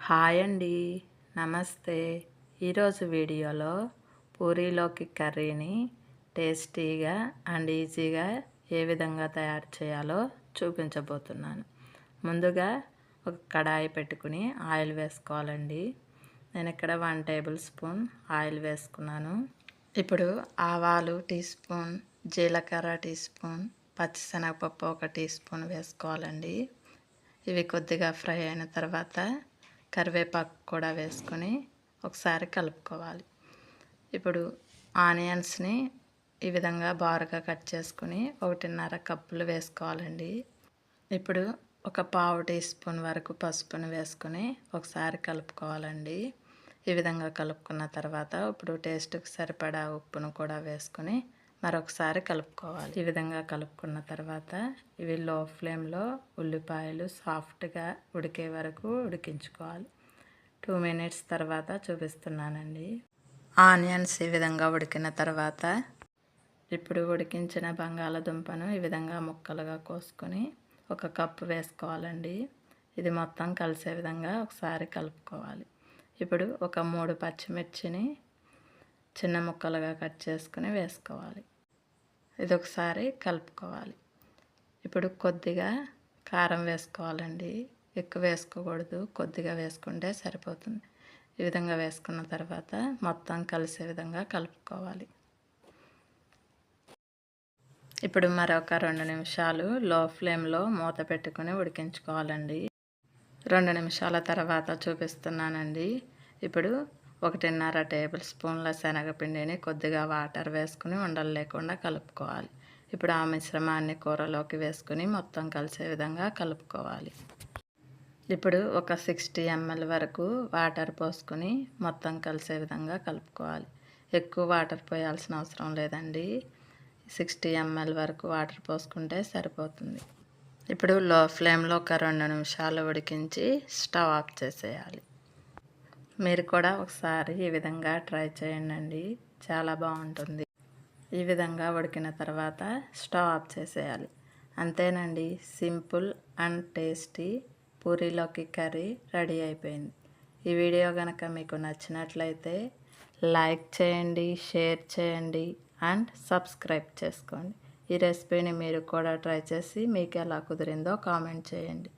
Hi అండి, నమస్తే. ఈరోజు వీడియోలో పూరీలోకి కర్రీని టేస్టీగా అండ్ ఈజీగా ఏ విధంగా తయారు చేయాలో చూపించబోతున్నాను. ముందుగా ఒక కడాయి పెట్టుకుని ఆయిల్ వేసుకోవాలండి. నేను ఇక్కడ 1 టేబుల్ స్పూన్ ఆయిల్ వేసుకున్నాను. ఇప్పుడు ఆవాలు టీ స్పూన్, జీలకర్ర టీ స్పూన్, పచ్చిశనగపప్పు 1 టీ స్పూన్ వేసుకోవాలండి. ఇవి కొద్దిగా ఫ్రై అయిన తర్వాత కరివేపాకు కూడా వేసుకొని ఒకసారి కలుపుకోవాలి. ఇప్పుడు ఆనియన్స్ని ఈ విధంగా బారుగా కట్ చేసుకుని 1.5 కప్పులు వేసుకోవాలండి. ఇప్పుడు ఒక పావు టీ స్పూన్ వరకు పసుపును వేసుకొని ఒకసారి కలుపుకోవాలండి. ఈ విధంగా కలుపుకున్న తర్వాత ఇప్పుడు టేస్ట్కి సరిపడా ఉప్పును కూడా వేసుకొని మరొకసారి కలుపుకోవాలి. ఈ విధంగా కలుపుకున్న తర్వాత ఇవి లో ఫ్లేమ్లో ఉల్లిపాయలు సాఫ్ట్గా ఉడికే వరకు ఉడికించుకోవాలి. 2 మినిట్స్ తర్వాత చూపిస్తున్నానండి. ఆనియన్స్ ఈ విధంగా ఉడికిన తర్వాత ఇప్పుడు ఉడికించిన బంగాళదుంపను ఈ విధంగా ముక్కలుగా కోసుకొని 1 కప్పు వేసుకోవాలండి. ఇది మొత్తం కలిసే విధంగా ఒకసారి కలుపుకోవాలి. ఇప్పుడు ఒక 3 పచ్చిమిర్చిని చిన్న ముక్కలుగా కట్ చేసుకుని వేసుకోవాలి. ఇది ఒకసారి కలుపుకోవాలి. ఇప్పుడు కొద్దిగా కారం వేసుకోవాలండి. ఎక్కువ వేసుకోకూడదు, కొద్దిగా వేసుకుంటే సరిపోతుంది. ఈ విధంగా వేసుకున్న తర్వాత మొత్తం కలిసే విధంగా కలుపుకోవాలి. ఇప్పుడు మరొక 2 నిమిషాలు లో ఫ్లేమ్లో మూత పెట్టుకుని ఉడికించుకోవాలండి. 2 నిమిషాల తర్వాత చూపిస్తున్నానండి. ఇప్పుడు 1.5 టేబుల్ స్పూన్ల శనగపిండిని కొద్దిగా వాటర్ వేసుకుని ఉండలు లేకుండా కలుపుకోవాలి. ఇప్పుడు ఆ మిశ్రమాన్ని కూరలోకి వేసుకుని మొత్తం కలిసే విధంగా కలుపుకోవాలి. ఇప్పుడు ఒక 60 ml వరకు వాటర్ పోసుకొని మొత్తం కలిసే విధంగా కలుపుకోవాలి. ఎక్కువ వాటర్ పోయాల్సిన అవసరం లేదండి. 60 ml వరకు వాటర్ పోసుకుంటే సరిపోతుంది. ఇప్పుడు లో ఫ్లేమ్లో ఒక 2 నిమిషాలు ఉడికించి స్టవ్ ఆఫ్ చేసేయాలి. మీరు కూడా ఒకసారి ఈ విధంగా ట్రై చేయండి, చాలా బాగుంటుంది. ఈ విధంగా ఉడికిన తర్వాత స్టవ్ ఆఫ్ చేసేయాలి. అంతేనండి, సింపుల్ అండ్ టేస్టీ పూరీలోకి కర్రీ రెడీ అయిపోయింది. ఈ వీడియో కనుక మీకు నచ్చినట్లయితే లైక్ చేయండి, షేర్ చేయండి అండ్ సబ్స్క్రైబ్ చేసుకోండి. ఈ రెసిపీని మీరు కూడా ట్రై చేసి మీకు ఎలా కుదిరిందో కామెంట్ చేయండి.